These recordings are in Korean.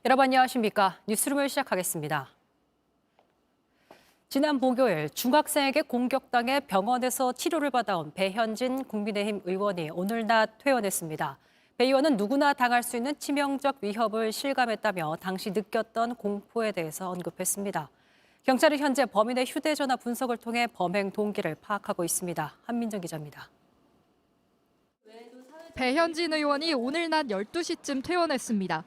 여러분 안녕하십니까? 뉴스룸을 시작하겠습니다. 지난 목요일 중학생에게 공격당해 병원에서 치료를 받아온 배현진 국민의힘 의원이 오늘 낮 퇴원했습니다. 배 의원은 누구나 당할 수 있는 치명적 위협을 실감했다며 당시 느꼈던 공포에 대해서 언급했습니다. 경찰은 현재 범인의 휴대전화 분석을 통해 범행 동기를 파악하고 있습니다. 한민정 기자입니다. 배현진 의원이 오늘 낮 12시쯤 퇴원했습니다.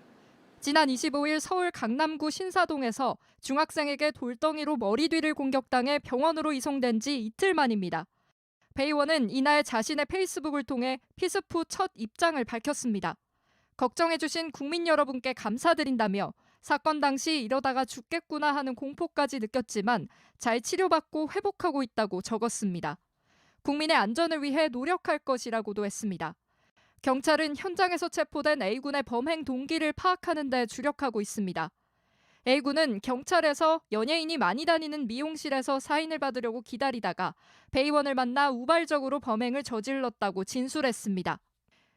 지난 25일 서울 강남구 신사동에서 중학생에게 돌덩이로 머리 뒤를 공격당해 병원으로 이송된 지 이틀 만입니다. 배 의원은 이날 자신의 페이스북을 통해 피습 후 첫 입장을 밝혔습니다. 걱정해주신 국민 여러분께 감사드린다며 사건 당시 이러다가 죽겠구나 하는 공포까지 느꼈지만 잘 치료받고 회복하고 있다고 적었습니다. 국민의 안전을 위해 노력할 것이라고도 했습니다. 경찰은 현장에서 체포된 A군의 범행 동기를 파악하는 데 주력하고 있습니다. A군은 경찰에서 연예인이 많이 다니는 미용실에서 사인을 받으려고 기다리다가 배 의원을 만나 우발적으로 범행을 저질렀다고 진술했습니다.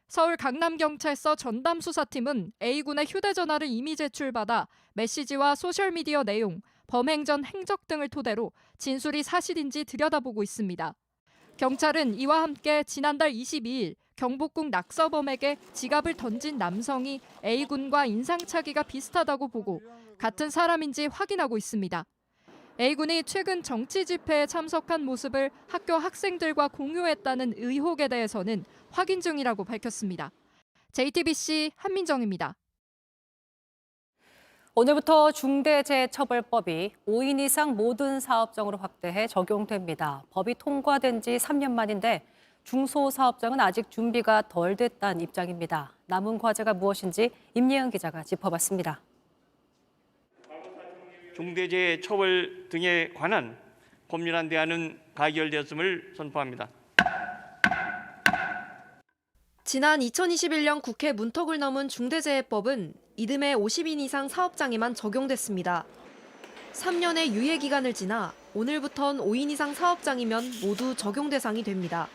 서울 강남경찰서 전담수사팀은 A군의 휴대전화를 이미 제출받아 메시지와 소셜미디어 내용, 범행 전 행적 등을 토대로 진술이 사실인지 들여다보고 있습니다. 경찰은 이와 함께 지난달 22일 경복궁 낙서범에게 지갑을 던진 남성이 A군과 인상착의가 비슷하다고 보고 같은 사람인지 확인하고 있습니다. A군이 최근 정치 집회에 참석한 모습을 학교 학생들과 공유했다는 의혹에 대해서는 확인 중이라고 밝혔습니다. JTBC 한민정입니다. 오늘부터 중대재해처벌법이 5인 이상 모든 사업장으로 확대해 적용됩니다. 법이 통과된 지 3년 만인데 중소사업장은 아직 준비가 덜 됐다는 입장입니다. 남은 과제가 무엇인지 임예은 기자가 짚어봤습니다. 중대재해처벌 등에 관한 법률안 대안은 가결되었음을 선포합니다. 지난 2021년 국회 문턱을 넘은 중대재해법은 이듬해 50인 이상 사업장에만 적용됐습니다. 3년의 유예 기간을 지나 오늘부턴 5인 이상 사업장이면 모두 적용 대상이 됩니다.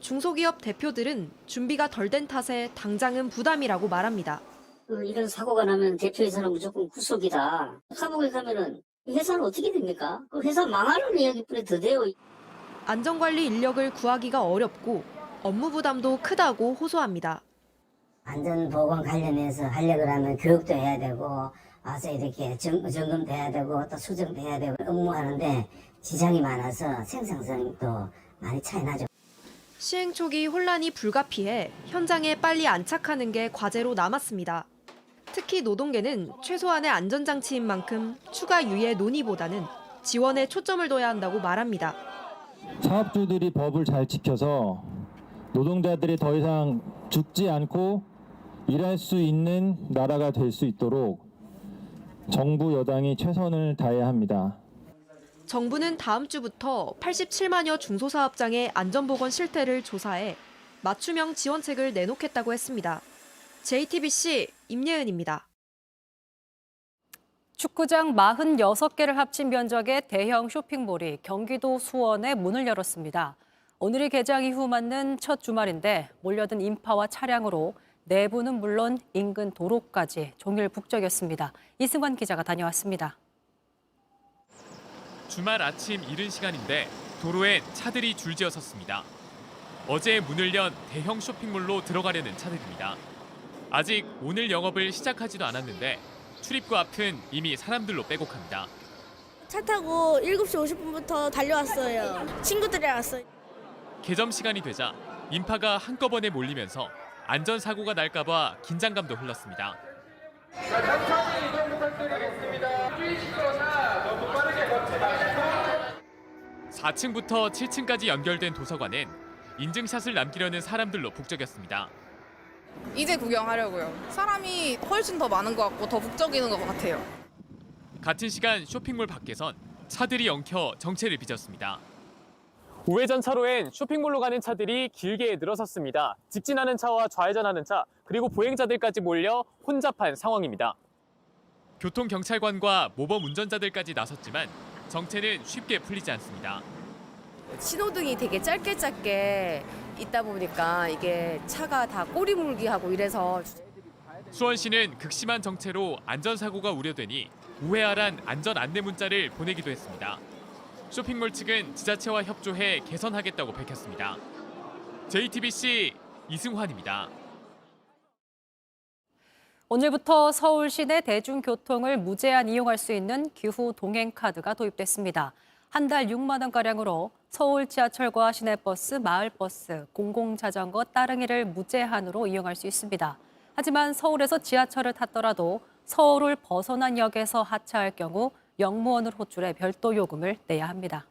중소기업 대표들은 준비가 덜 된 탓에 당장은 부담이라고 말합니다. 이런 사고가 나면 대표이사는 무조건 구속이다. 감옥에 가면은 이 회사는 어떻게 됩니까? 그 회사 망하는 이야기뿐이 더 돼요. 안전관리 인력을 구하기가 어렵고 업무 부담도 크다고 호소합니다. 안전보건 관련해서 하려고 하면 교육도 해야 되고 와서 이렇게 점검도 해야 되고 또 수정도 해야 되고 업무하는데 지장이 많아서 생산성도 많이 차이 나죠. 시행 초기 혼란이 불가피해 현장에 빨리 안착하는 게 과제로 남았습니다. 특히 노동계는 최소한의 안전장치인 만큼 추가 유예 논의보다는 지원에 초점을 둬야 한다고 말합니다. 사업주들이 법을 잘 지켜서 노동자들이 더 이상 죽지 않고 일할 수 있는 나라가 될 수 있도록 정부 여당이 최선을 다해야 합니다. 정부는 다음 주부터 87만여 중소사업장의 안전보건 실태를 조사해 맞춤형 지원책을 내놓겠다고 했습니다. JTBC 임예은입니다. 축구장 46개를 합친 면적의 대형 쇼핑몰이 경기도 수원에 문을 열었습니다. 오늘이 개장 이후 맞는 첫 주말인데 몰려든 인파와 차량으로 내부는 물론 인근 도로까지 종일 북적였습니다. 이승관 기자가 다녀왔습니다. 주말 아침 이른 시간인데 도로엔 차들이 줄지어 섰습니다. 어제 문을 연 대형 쇼핑몰로 들어가려는 차들입니다. 아직 오늘 영업을 시작하지도 않았는데 출입구 앞은 이미 사람들로 빼곡합니다. 차 타고 7시 50분부터 달려왔어요. 친구들이랑 왔어요. 개점 시간이 되자 인파가 한꺼번에 몰리면서 안전사고가 날까 봐 긴장감도 흘렀습니다. 천천히 이동 부탁드리겠습니다. 주의시켜서 너무 빠르게 걷지 마시고. 4층부터 7층까지 연결된 도서관엔 인증샷을 남기려는 사람들로 북적였습니다. 이제 구경하려고요. 사람이 훨씬 더 많은 것 같고 더 북적이는 것 같아요. 같은 시간 쇼핑몰 밖에선 차들이 엉켜 정체를 빚었습니다. 우회전 차로엔 쇼핑몰로 가는 차들이 길게 늘어섰습니다. 직진하는 차와 좌회전하는 차, 그리고 보행자들까지 몰려 혼잡한 상황입니다. 교통경찰관과 모범 운전자들까지 나섰지만 정체는 쉽게 풀리지 않습니다. 신호등이 되게 짧게 있다 보니까 이게 차가 다 꼬리물기 하고 이래서 수원시는 극심한 정체로 안전사고가 우려되니 우회하란 안전 안내 문자를 보내기도 했습니다. 쇼핑몰 측은 지자체와 협조해 개선하겠다고 밝혔습니다. JTBC 이승환입니다. 오늘부터 서울 시내 대중교통을 무제한 이용할 수 있는 기후 동행카드가 도입됐습니다. 한 달 6만 원가량으로 서울 지하철과 시내버스, 마을버스, 공공자전거 따릉이를 무제한으로 이용할 수 있습니다. 하지만 서울에서 지하철을 탔더라도 서울을 벗어난 역에서 하차할 경우 영무원을 호출해 별도 요금을 내야 합니다.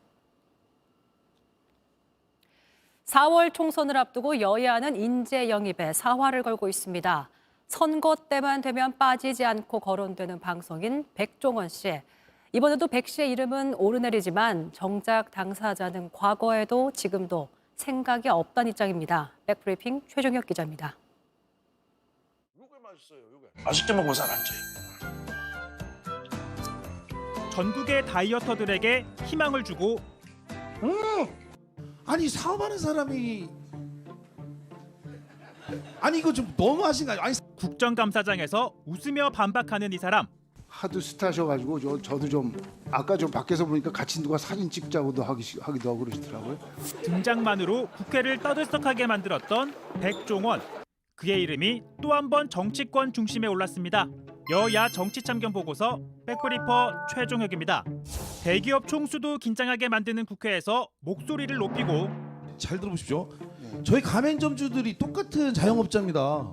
4월 총선을 앞두고 여야는 인재 영입에 사활을 걸고 있습니다. 선거 때만 되면 빠지지 않고 거론되는 방송인 백종원 씨. 이번에도 백 씨의 이름은 오르내리지만 정작 당사자는 과거에도 지금도 생각이 없다는 입장입니다. 백브리핑 최종혁 기자입니다. 맛있게 먹고 살았지. 전국의 다이어터들에게 희망을 주고 아니 사업하는 사람이 아니 이거 좀 너무 하신 거 아니야? 아니 국정감사장에서 웃으며 반박하는 이 사람. 하도 스타셔가지고 저도 좀 아까 좀 밖에서 보니까 같이 누가 사진 찍자고도 하기도 하고 그러시더라고요. 등장만으로 국회를 떠들썩하게 만들었던 백종원. 그의 이름이 또 한 번 정치권 중심에 올랐습니다. 여야 정치참견 보고서 백브리퍼 최종혁입니다. 대기업 총수도 긴장하게 만드는 국회에서 목소리를 높이고 잘 들어보십시오. 저희 가맹점주들이 똑같은 자영업자입니다.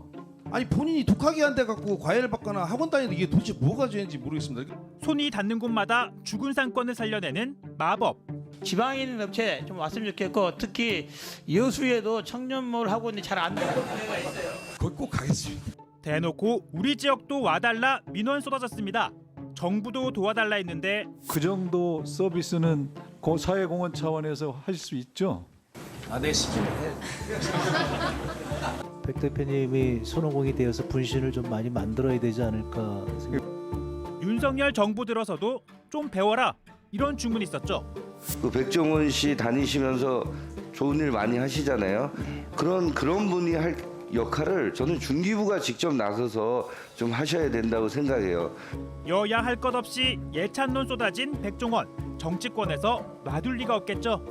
아니 본인이 독하게 한 데 갖고 과외를 받거나 학원 다니는 이게 도대체 뭐가 죄인지 모르겠습니다. 손이 닿는 곳마다 죽은 상권을 살려내는 마법. 지방에 있는 업체 좀 왔으면 좋겠고 특히 여수에도 청년몰 하고 있는데 잘 안 돼요. 거기 꼭 가겠습니다. 대놓고 우리 지역도 와달라 민원 쏟아졌습니다. 정부도 도와달라 했는데 그 정도 서비스는 사회공헌 차원에서 하실 수 있죠? 네, 백 대표님이 손오공이 되어서 분신을 좀 많이 만들어야 되지 않을까 생각. 윤석열 정부 들어서도 좀 배워라 이런 주문이 있었죠. 그 백종원 씨 다니시면서 좋은 일 많이 하시잖아요. 그런 분이 할 역할을 저는 중기부가 직접 나서서 좀 하셔야 된다고 생각해요. 여야 할 것 없이 예찬론 쏟아진 백종원. 정치권에서 놔둘 리가 없겠죠.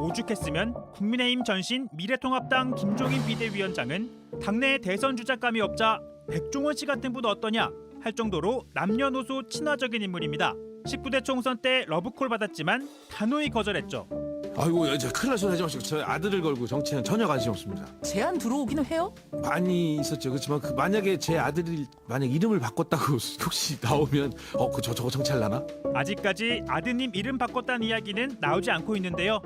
오죽했으면 국민의힘 전신 미래통합당 김종인 비대위원장은 당내 대선 주자감이 없자 백종원 씨 같은 분 어떠냐 할 정도로 남녀노소 친화적인 인물입니다. 19대 총선 때 러브콜 받았지만 단호히 거절했죠. 아이고 저 큰일 날 소리 하지 마시고 저 아들을 걸고 정치는 전혀 관심 없습니다. 제안 들어오기는 해요? 많이 있었죠. 그렇지만 만약에 제 아들이 만약 이름을 바꿨다고 혹시 나오면 저거 정치하려나? 아직까지 아드님 이름 바꿨다는 이야기는 나오지 않고 있는데요.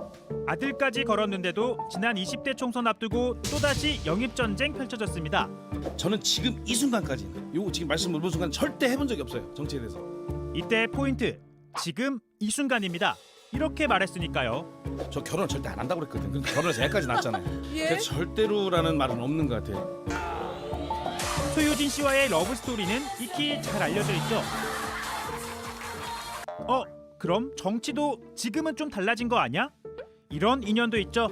아들까지 걸었는데도 지난 20대 총선 앞두고 또다시 영입전쟁 펼쳐졌습니다. 저는 지금 이 순간까지는 요 지금 말씀 물어본 순간 절대 해본 적이 없어요. 정치에 대해서. 이때 포인트. 지금 이 순간입니다. 이렇게 말했으니까요. 저 결혼 절대 안 한다고 그랬거든. 그러니까 결혼해서 애까지 낳았잖아요. 예? 그래서 절대로라는 말은 없는 것 같아요. 소유진 씨와의 러브 스토리는 익히 잘 알려져 있죠. 그럼 정치도 지금은 좀 달라진 거 아니야? 이런 인연도 있죠.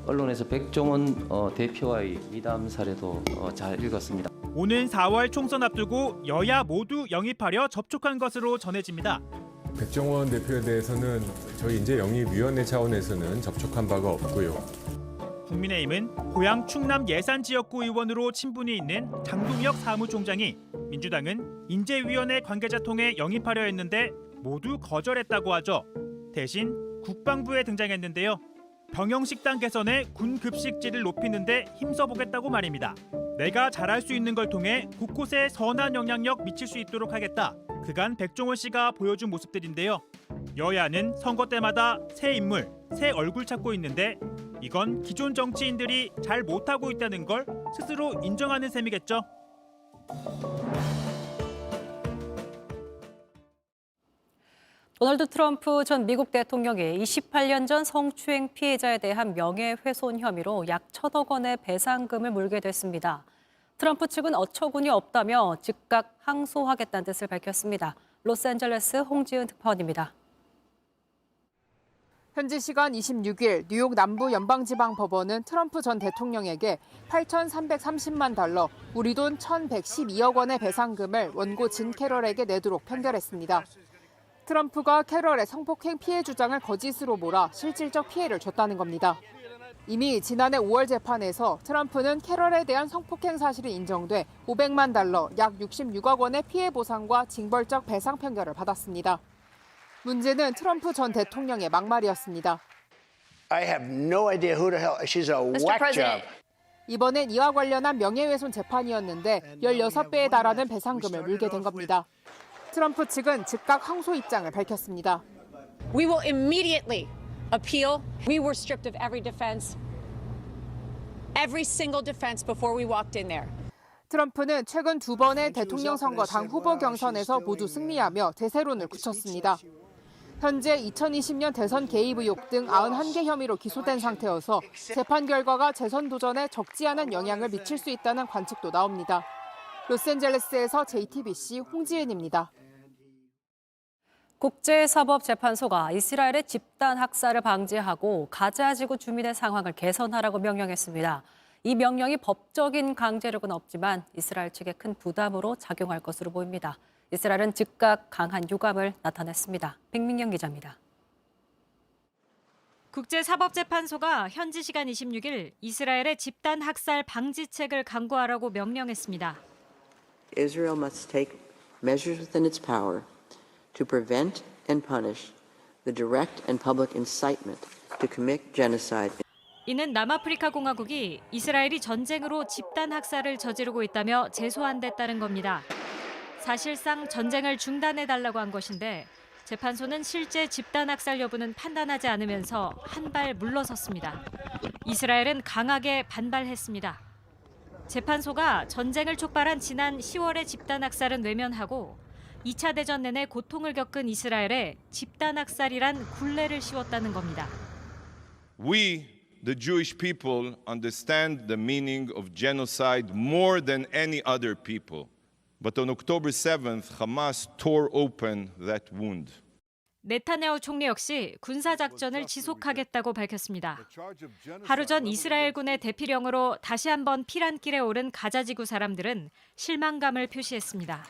언론에서 백종원 대표와의 미담 사례도 잘 읽었습니다. 오는 4월 총선 앞두고 여야 모두 영입하려 접촉한 것으로 전해집니다. 백종원 대표에 대해서는 저희 인재 영입위원회 차원에서는 접촉한 바가 없고요. 국민의힘은 고향 충남 예산 지역구 의원으로 친분이 있는 장동혁 사무총장이 민주당은 인재위원회 관계자 통해 영입하려 했는데 모두 거절했다고 하죠. 대신 국방부에 등장했는데요. 병영식당 개선에 군 급식질을 높이는데 힘써보겠다고 말입니다. 내가 잘할 수 있는 걸 통해 곳곳에 선한 영향력 미칠 수 있도록 하겠다. 그간 백종원 씨가 보여준 모습들인데요. 여야는 선거 때마다 새 인물, 새 얼굴 찾고 있는데 이건 기존 정치인들이 잘 못하고 있다는 걸 스스로 인정하는 셈이겠죠. 도널드 트럼프 전 미국 대통령이 28년 전 성추행 피해자에 대한 명예훼손 혐의로 약 1,000억 원의 배상금을 물게 됐습니다. 트럼프 측은 어처구니 없다며 즉각 항소하겠다는 뜻을 밝혔습니다. 로스앤젤레스 홍지은 특파원입니다. 현지 시간 26일 뉴욕 남부 연방지방법원은 트럼프 전 대통령에게 8,330만 달러, 우리 돈 1,112억 원의 배상금을 원고 진 캐럴에게 내도록 판결했습니다. 트럼프가 캐럴의 성폭행 피해 주장을 거짓으로 몰아 실질적 피해를 줬다는 겁니다. 이미 지난해 5월 재판에서 트럼프는 캐럴에 대한 성폭행 사실이 인정돼 500만 달러, 약 66억 원의 피해 보상과 징벌적 배상 판결을 받았습니다. 문제는 트럼프 전 대통령의 막말이었습니다. I have no idea who the hell. She's a whack job. 이번엔 이와 관련한 명예훼손 재판이었는데 16배에 달하는 배상금을 물게 된 겁니다. 트럼프 측은 즉각 항소 입장을 밝혔습니다. We will immediately appeal. We were stripped of every defense, every single defense before we walked in there. 트럼프는 최근 두 번의 대통령 선거 당 후보 경선에서 모두 승리하며 대세론을 굳혔습니다. 현재 2020년 대선 개입 의혹 등 91개 혐의로 기소된 상태여서 재판 결과가 재선 도전에 적지 않은 영향을 미칠 수 있다는 관측도 나옵니다. 로스앤젤레스에서 JTBC 홍지은입니다. 국제사법재판소가 이스라엘의 집단 학살을 방지하고 가자지구 주민의 상황을 개선하라고 명령했습니다. 이 명령이 법적인 강제력은 없지만 이스라엘 측에 큰 부담으로 작용할 것으로 보입니다. 이스라엘은 즉각 강한 유감을 나타냈습니다. 백민경 기자입니다. 국제사법재판소가 현지 시간 26일 이스라엘의 집단 학살 방지책을 강구하라고 명령했습니다. Israel must take measures within its power to prevent and punish the direct and public incitement to commit genocide. 이는 남아프리카 공화국이 이스라엘이 전쟁으로 집단 학살을 저지르고 있다며 제소한댔다는 겁니다. 사실상 전쟁을 중단해달라고 한 것인데 재판소는 실제 집단 학살 여부는 판단하지 않으면서 한 발 물러섰습니다. 이스라엘은 강하게 반발했습니다. 재판소가 전쟁을 촉발한 지난 10월의 집단 학살은 외면하고 2차 대전 내내 고통을 겪은 이스라엘에 집단 학살이란 굴레를 씌웠다는 겁니다. We, the Jewish people, understand the meaning of genocide more than any other people. But on October 7th, Hamas tore open that wound. 네타냐후 총리 역시 군사작전을 지속하겠다고 밝혔습니다. 하루 전 이스라엘군의 대피령으로 다시 한번 피란길에 오른 가자지구 사람들은 실망감을 표시했습니다.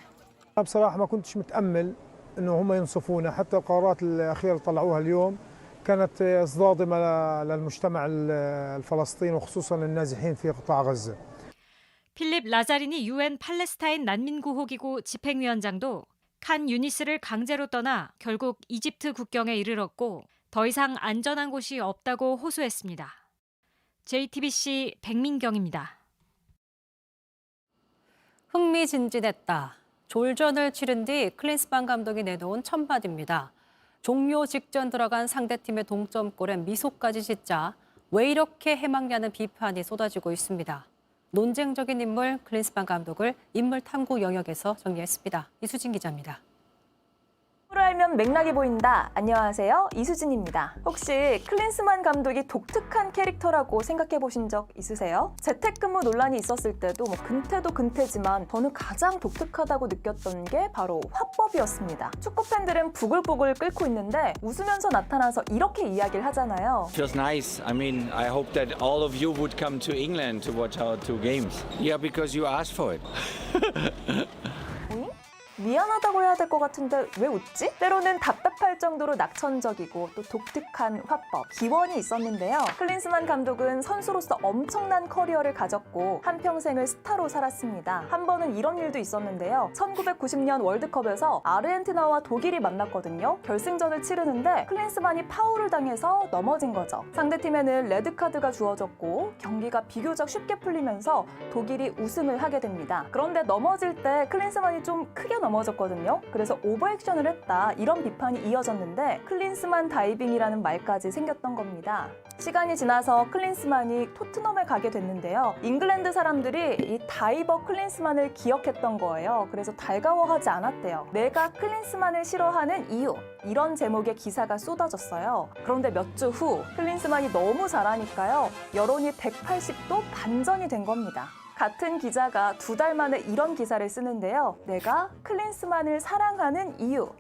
بصراحة ما كنتش متأمل إنه هم ينصفونا حتى القرارات الأخيرة اللي طلعوها اليوم كانت صادمة للمجتمع الفلسطيني وخصوصا النازحين في قطاع غزة. 필립 라자리니 UN 팔레스타인 난민구호기구 집행위원장도 칸 유니스를 강제로 떠나 결국 이집트 국경에 이르렀고 더 이상 안전한 곳이 없다고 호소했습니다. JTBC 백민경입니다. 흥미진진했다. 졸전을 치른 뒤 클린스만 감독이 내놓은 첫마디입니다. 종료 직전 들어간 상대팀의 동점골엔 미소까지 짓자 왜 이렇게 해막냐는 비판이 쏟아지고 있습니다. 논쟁적인 인물 클린스만 감독을 인물 탐구 영역에서 정리했습니다. 이수진 기자입니다. 프로 알면 맥락이 보인다. 안녕하세요. 이수진입니다. 혹시 클린스만 감독이 독특한 캐릭터라고 생각해 보신 적 있으세요? 재택근무 논란이 있었을 때도 근태도 근태지만 저는 가장 독특하다고 느꼈던 게 바로 화법이었습니다. 축구 팬들은 부글부글 끓고 있는데 웃으면서 나타나서 이렇게 이야기를 하잖아요. Just nice. I mean, I hope that all of you would come to England to watch our two games. Yeah, because you asked for it. 미안하다고 해야 될 것 같은데 왜 웃지? 때로는 답답할 정도로 낙천적이고 또 독특한 화법, 기원이 있었는데요. 클린스만 감독은 선수로서 엄청난 커리어를 가졌고 한평생을 스타로 살았습니다. 한 번은 이런 일도 있었는데요. 1990년 월드컵에서 아르헨티나와 독일이 만났거든요. 결승전을 치르는데 클린스만이 파울을 당해서 넘어진 거죠. 상대팀에는 레드카드가 주어졌고 경기가 비교적 쉽게 풀리면서 독일이 우승을 하게 됩니다. 그런데 넘어질 때 클린스만이 좀 크게 넘어졌거든요. 그래서 오버액션을 했다, 이런 비판이 이어졌는데 클린스만 다이빙이라는 말까지 생겼던 겁니다. 시간이 지나서 클린스만이 토트넘에 가게 됐는데요. 잉글랜드 사람들이 이 다이버 클린스만을 기억했던 거예요. 그래서 달가워하지 않았대요. 내가 클린스만을 싫어하는 이유, 이런 제목의 기사가 쏟아졌어요. 그런데 몇 주 후 클린스만이 너무 잘하니까요. 여론이 180도 반전이 된 겁니다. 같은 기자가 2달 만에 이런 기사를 쓰는데요. 내가 클린스만을 사랑하는 이유.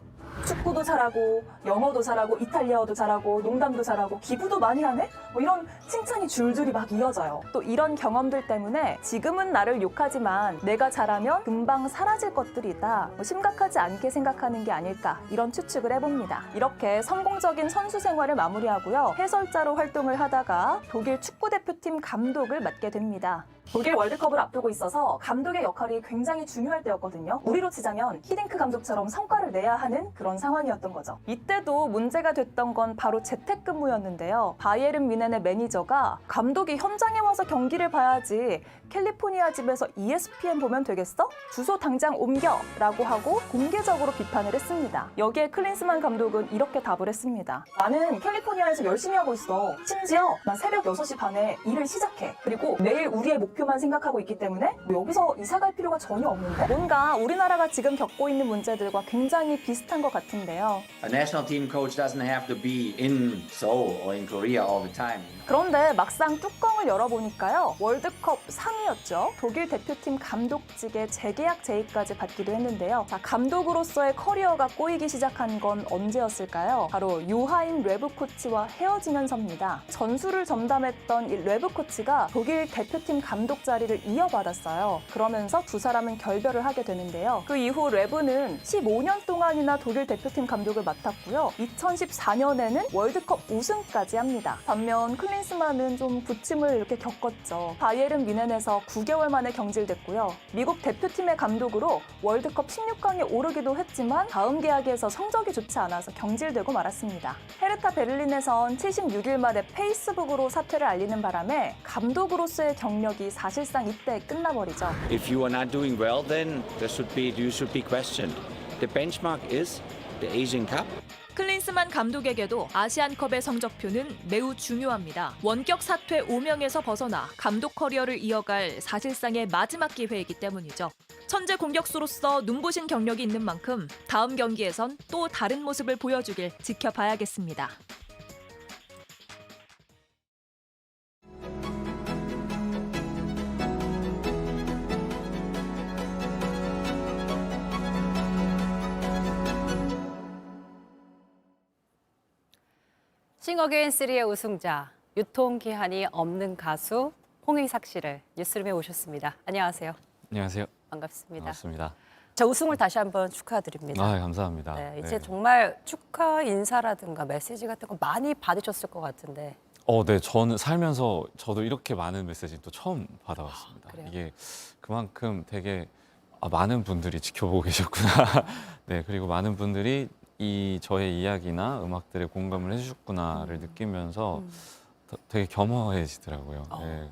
축구도 잘하고 영어도 잘하고 이탈리아어도 잘하고 농담도 잘하고 기부도 많이 하네? 뭐 이런 칭찬이 줄줄이 막 이어져요. 또 이런 경험들 때문에 지금은 나를 욕하지만 내가 잘하면 금방 사라질 것들이 있다. 뭐 심각하지 않게 생각하는 게 아닐까 이런 추측을 해봅니다. 이렇게 성공적인 선수 생활을 마무리하고요. 해설자로 활동을 하다가 독일 축구대표팀 감독을 맡게 됩니다. 독일 월드컵을 앞두고 있어서 감독의 역할이 굉장히 중요할 때였거든요. 우리로 치자면 히딩크 감독처럼 성과를 내야 하는 그런 상황이었던 거죠. 이때도 문제가 됐던 건 바로 재택근무였는데요. 바이에른 뮌헨의 매니저가 감독이 현장에 와서 경기를 봐야지 캘리포니아 집에서 ESPN 보면 되겠어? 주소 당장 옮겨! 라고 하고 공개적으로 비판을 했습니다. 여기에 클린스만 감독은 이렇게 답을 했습니다. 나는 캘리포니아에서 열심히 하고 있어. 심지어 난 새벽 6시 반에 일을 시작해. 그리고 매일 우리의 목표만 생각하고 있기 때문에 뭐 여기서 이사 갈 필요가 전혀 없는데? 뭔가 우리나라가 지금 겪고 있는 문제들과 굉장히 비슷한 것 같은데요. A national team coach doesn't have to be in Seoul or in Korea all the time. 그런데 막상 뚜껑을 열어보니까요. 월드컵 3위였죠. 독일 대표팀 감독직에 재계약 제의까지 받기도 했는데요. 자, 감독으로서의 커리어가 꼬이기 시작한 건 언제였을까요? 바로 요하임 레브 코치와 헤어지면서입니다. 전술을 전담했던 이 레브 코치가 독일 대표팀 감독 자리를 이어받았어요. 그러면서 두 사람은 결별을 하게 되는데요. 그 이후 레브는 15년 동안이나 독일 대표팀 감독을 맡았고요. 2014년에는 월드컵 우승까지 합니다. 반면 클린스만은 좀 부침을 이렇게 겪었죠. 바이에른 뮌헨에서 9개월 만에 경질됐고요. 미국 대표팀의 감독으로 월드컵 16강에 오르기도 했지만 다음 계약에서 성적이 좋지 않아서 경질되고 말았습니다. 헤르타 베를린에선 76일 만에 페이스북으로 사퇴를 알리는 바람에 감독으로서의 경력이 사실상 이때 끝나버리죠. If you are not doing well, then you should be questioned. The benchmark is the Asian Cup. 클린스만 감독에게도 아시안컵의 성적표는 매우 중요합니다. 원격 사퇴 오명에서 벗어나 감독 커리어를 이어갈 사실상의 마지막 기회이기 때문이죠. 천재 공격수로서 눈부신 경력이 있는 만큼 다음 경기에선 또 다른 모습을 보여주길 지켜봐야겠습니다. 싱어게인3의 우승자, 유통기한이 없는 가수 홍의삭 씨를 뉴스룸에 오셨습니다. 안녕하세요. 안녕하세요. 반갑습니다. 반갑습니다. 자, 우승을 다시 한번 축하드립니다. 아, 감사합니다. 네, 이제 네. 정말 축하 인사라든가 메시지 같은 거 많이 받으셨을 것 같은데. 네, 저는 살면서 저도 이렇게 많은 메시지 또 처음 받아봤습니다. 그래요? 이게 그만큼 되게 많은 분들이 지켜보고 계셨구나. 네, 그리고 많은 분들이 이 저의 이야기나 음악들에 공감을 해주셨구나를 느끼면서 되게 겸허해지더라고요. 네.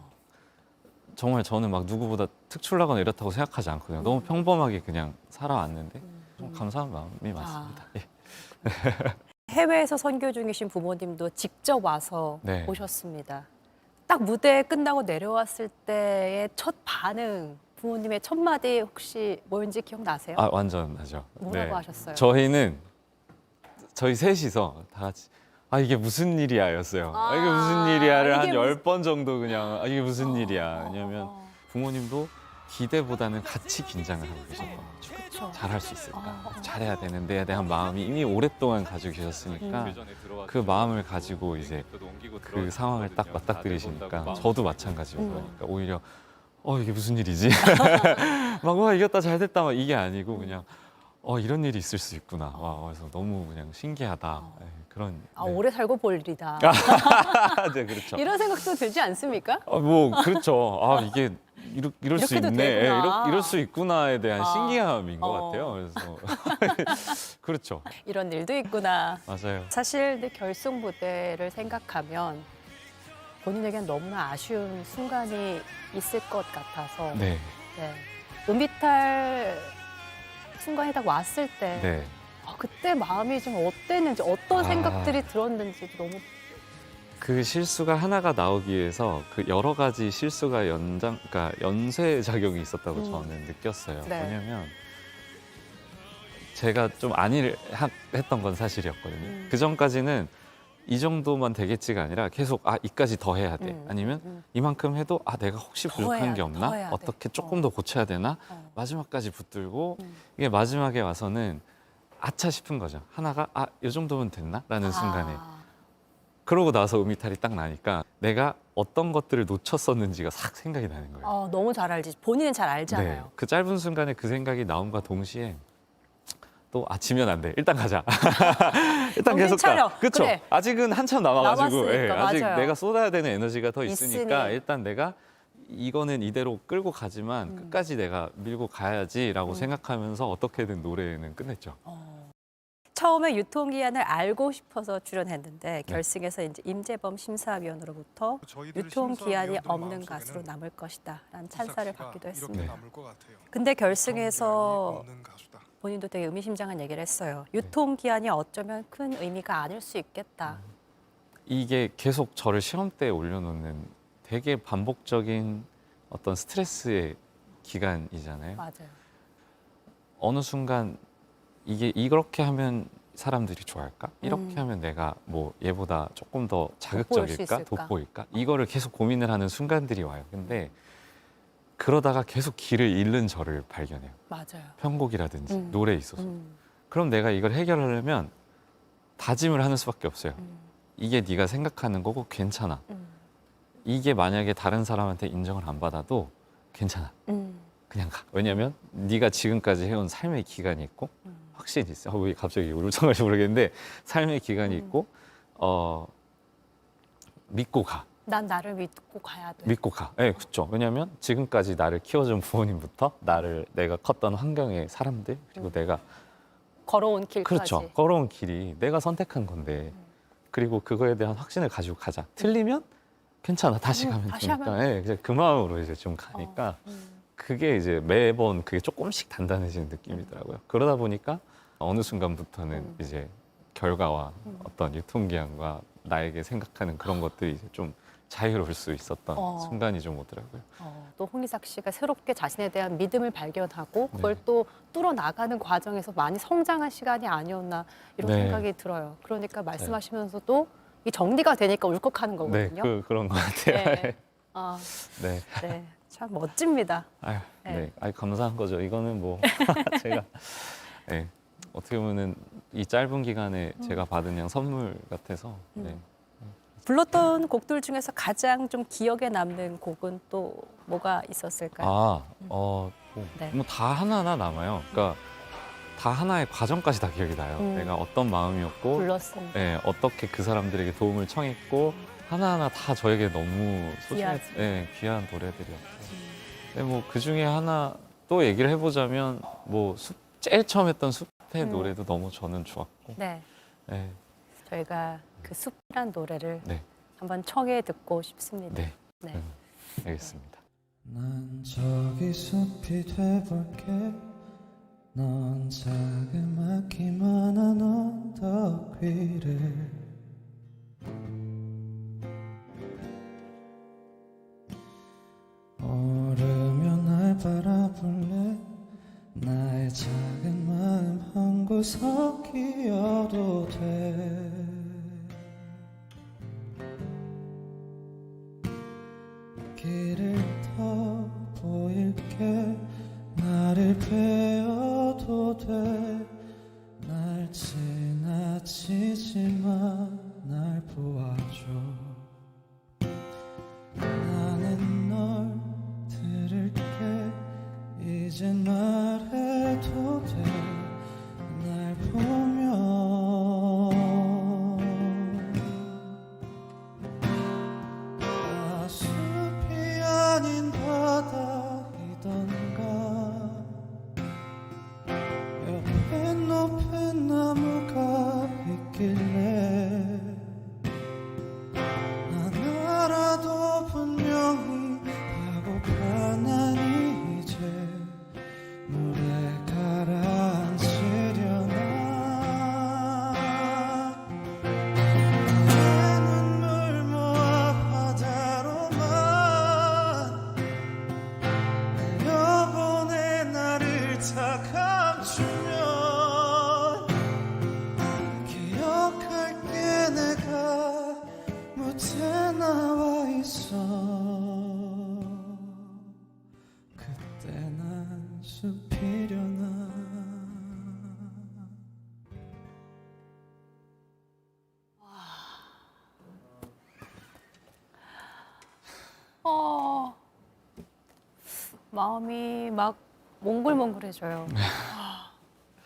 정말 저는 막 누구보다 특출나거나 이렇다고 생각하지 않거든요. 너무 평범하게 그냥 살아왔는데 좀 감사한 마음이 많습니다. 예. 해외에서 선교 중이신 부모님도 직접 와서 네. 오셨습니다. 딱 무대 끝나고 내려왔을 때의 첫 반응, 부모님의 첫 마디 혹시 뭐인지 기억나세요? 완전 나죠. 뭐라고 하셨어요? 저희 셋이서 다 같이 이게 무슨 일이야였어요. 이게 무슨 일이야를 이게 한 무슨- 10번 정도 그냥 이게 무슨 일이야. 왜냐면 부모님도 기대보다는 같이 긴장을 하고 계셨거든요. 그쵸. 잘할 수 있을까? 잘해야 되는데에 대한 마음이 이미 오랫동안 가지고 계셨으니까 그 마음을 가지고 이제 그 상황을 딱 맞닥뜨리시니까 저도 마찬가지고 그러니까 오히려 이게 무슨 일이지? 막 이겼다 잘 됐다 막 이게 아니고 그냥 이런 일이 있을 수 있구나. 그래서 너무 그냥 신기하다. 그런. 네. 오래 살고 볼 일이다. 네, 그렇죠. 이런 생각도 들지 않습니까? 그렇죠. 이게 이럴 수 이렇게도 있네. 되구나. 이럴 수 있구나에 대한 신기함인 것 같아요. 그래서 그렇죠. 이런 일도 있구나. 맞아요. 사실 내 결승 무대를 생각하면 본인에겐 너무나 아쉬운 순간이 있을 것 같아서 네. 네. 음비탈 순간이 딱 왔을 때 네. 그때 마음이 좀 어땠는지 어떤 생각들이 들었는지도 너무 그 실수가 하나가 나오기 위해서 그 여러 가지 실수가 그러니까 연쇄 작용이 있었다고 저는 느꼈어요. 네. 왜냐면 제가 좀 안일을 했던 건 사실이었거든요. 그 전까지는 이 정도만 되겠지가 아니라 계속 이까지 더 해야 돼. 아니면 이만큼 해도 내가 혹시 부족한 게 없나? 어떻게 조금 더 고쳐야 되나? 마지막까지 붙들고 이게 마지막에 와서는 아차 싶은 거죠. 하나가 이 정도면 됐나? 라는 순간에. 그러고 나서 음이탈이 딱 나니까 내가 어떤 것들을 놓쳤었는지가 싹 생각이 나는 거예요. 너무 잘 알지. 본인은 잘 알잖아요. 네, 그 짧은 순간에 그 생각이 나옴과 동시에 또 지면 안 돼. 일단 가자. 일단 계속 가. 그렇죠. 그래. 아직은 한참 남아가지고 아직 맞아요. 내가 쏟아야 되는 에너지가 더 있으니까 있으니. 일단 내가 이거는 이대로 끌고 가지만 끝까지 내가 밀고 가야지라고 생각하면서 어떻게든 노래는 끝냈죠. 처음에 유통기한을 알고 싶어서 출연했는데 결승에서 이제 임재범 심사위원으로부터 유통기한이 없는 가수로 남을 것이다라는 찬사를 받기도 했습니다. 근데 결승에서 본인도 되게 의미심장한 얘기를 했어요. 유통기한이 어쩌면 큰 의미가 아닐 수 있겠다. 이게 계속 저를 시험대에 올려놓는 되게 반복적인 어떤 스트레스의 기간이잖아요. 맞아요. 어느 순간 이게 이렇게 하면 사람들이 좋아할까? 이렇게 하면 내가 뭐 얘보다 조금 더 자극적일까? 돋보일까? 이거를 계속 고민을 하는 순간들이 와요. 근데 그러다가 계속 길을 잃는 저를 발견해요. 맞아요. 편곡이라든지 노래에 있어서. 그럼 내가 이걸 해결하려면 다짐을 하는 수밖에 없어요. 이게 네가 생각하는 거고 괜찮아. 이게 만약에 다른 사람한테 인정을 안 받아도 괜찮아. 그냥 가. 왜냐면 네가 지금까지 해온 삶의 기간이 있고 확신이 있어. 왜 갑자기 울창할지 모르겠는데 삶의 기간이 있고 믿고 가. 난 나를 믿고 가야 돼. 믿고 가. 네, 그렇죠. 왜냐면 지금까지 나를 키워준 부모님부터 내가 컸던 환경의 사람들 그리고 내가 걸어온 길까지. 그렇죠. 걸어온 길이 내가 선택한 건데 그리고 그거에 대한 확신을 가지고 가자. 틀리면 괜찮아. 다시 가면 다시 되니까. 하면. 네, 이제 그 마음으로 이제 좀 가니까 그게 이제 매번 그게 조금씩 단단해지는 느낌이더라고요. 그러다 보니까 어느 순간부터는 이제 결과와 어떤 유통기한과 나에게 생각하는 그런 것들이 이제 좀 자유로울 수 있었던 순간이 좀 오더라고요. 또 홍이삭 씨가 새롭게 자신에 대한 믿음을 발견하고 그걸 또 뚫어 나가는 과정에서 많이 성장한 시간이 아니었나 이런 생각이 들어요. 그러니까 말씀하시면서도 이 정리가 되니까 울컥하는 거거든요. 네, 그런 것 같아요. 네. 네. 네, 참 멋집니다. 아유, 네. 감사한 거죠. 이거는 뭐 제가 네, 어떻게 보면은 이 짧은 기간에 제가 받은 그냥 선물 같아서. 네. 불렀던 곡들 중에서 가장 좀 기억에 남는 곡은 또 뭐가 있었을까요? 뭐 네. 다 하나하나 남아요. 그러니까 다 하나의 과정까지 다 기억이 나요. 내가 어떤 마음이었고, 불렀습니다. 네, 어떻게 그 사람들에게 도움을 청했고, 하나하나 다 저에게 너무 귀한 노래들이었고. 네, 뭐 그 중에 하나 또 얘기를 해보자면, 뭐 제일 처음 했던 숲의 노래도 너무 저는 좋았고. 네. 네. 저희가 그 숲이란 노래를 네. 한번 청해 듣고 싶습니다. 네. 네. 알겠습니다. 난 저기 숲이 돼볼게. 넌 자그마기만한 언덕 위를 오르며 날 바라볼래. 나의 작은 마음 한 구석이어도 돼. 길을 더 보일게. 나를 베어도 돼. 날 지나치지만 날 보아줘. 나는 널 들을게. 이젠 말해도 돼. 날 보면 숲이 아닌 바다이던가. 옆에 높은 나무가 있길래 난 알아도 분명히 바보가 난 이제 물에 마음이 막 몽글몽글해져요.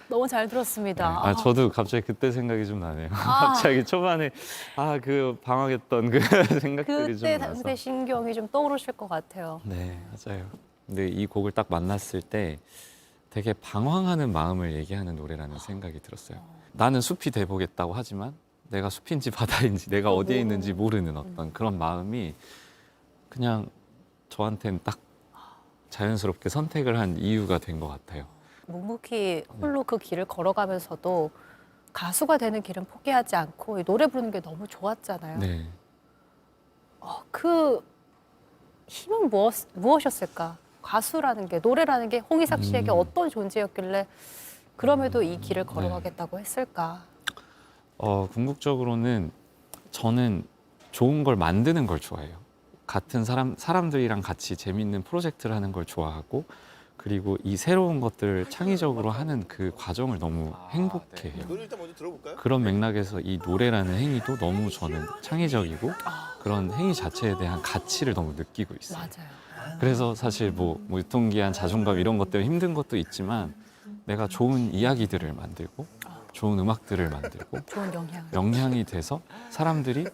너무 잘 들었습니다. 아, 저도 갑자기 그때 생각이 좀 나네요. 아. 갑자기 초반에 그 방황했던 그 생각들이 좀 그때 나서. 당대 신경이 좀 떠오르실 것 같아요. 네, 맞아요. 근데 이 곡을 딱 만났을 때 되게 방황하는 마음을 얘기하는 노래라는 생각이 들었어요. 나는 숲이 돼보겠다고 하지만 내가 숲인지 바다인지 내가 어디에 있는지 모르는 어떤 그런 마음이 그냥 저한테는 딱 자연스럽게 선택을 한 이유가 된 것 같아요. 묵묵히 홀로 그 길을 걸어가면서도 가수가 되는 길은 포기하지 않고 노래 부르는 게 너무 좋았잖아요. 네. 그 힘은 무엇이었을까? 가수라는 게, 노래라는 게 홍희삭 씨에게 어떤 존재였길래 그럼에도 이 길을 걸어가겠다고 했을까? 궁극적으로는 저는 좋은 걸 만드는 걸 좋아해요. 같은 사람들이랑 같이 재밌는 프로젝트를 하는 걸 좋아하고 그리고 이 새로운 것들을 창의적으로 하는 그 과정을 너무 행복해해요. 노래 일단 먼저 들어볼까요? 그런 맥락에서 이 노래라는 행위도 너무 저는 창의적이고 그런 행위 자체에 대한 가치를 너무 느끼고 있어요. 맞아요. 그래서 사실 뭐 유통기한, 자존감 이런 것 때문에 힘든 것도 있지만 내가 좋은 이야기들을 만들고 좋은 음악들을 만들고 좋은 영향이 돼서 사람들이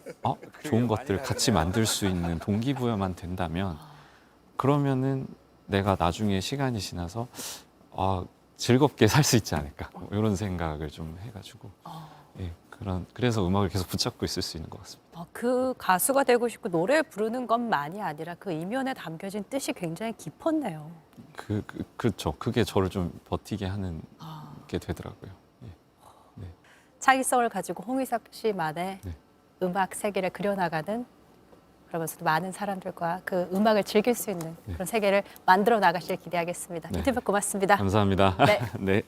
좋은 것들을 같이 만들 수 있는 동기부여만 된다면 그러면은 내가 나중에 시간이 지나서 즐겁게 살 수 있지 않을까 이런 생각을 좀 해가지고 그래서 음악을 계속 붙잡고 있을 수 있는 것 같습니다. 그 가수가 되고 싶고 노래 부르는 것만이 아니라 그 이면에 담겨진 뜻이 굉장히 깊었네요. 그렇죠. 그게 저를 좀 버티게 하는 게 되더라고요. 창의성을 가지고 홍희삭 씨만의 음악 세계를 그려나가는, 그러면서도 많은 사람들과 그 음악을 즐길 수 있는 그런 세계를 만들어 나가시길 기대하겠습니다. 인터뷰 고맙습니다. 감사합니다. 네. 네.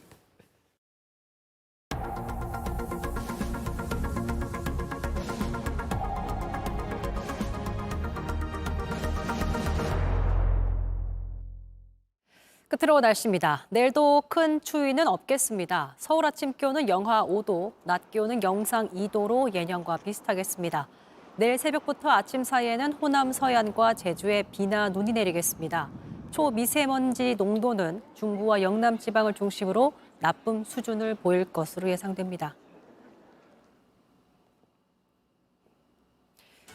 끝으로 날씨입니다. 내일도 큰 추위는 없겠습니다. 서울 아침 기온은 영하 5도, 낮 기온은 영상 2도로 예년과 비슷하겠습니다. 내일 새벽부터 아침 사이에는 호남 서해안과 제주에 비나 눈이 내리겠습니다. 초미세먼지 농도는 중부와 영남 지방을 중심으로 나쁨 수준을 보일 것으로 예상됩니다.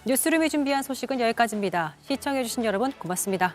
뉴스룸이 준비한 소식은 여기까지입니다. 시청해주신 여러분 고맙습니다.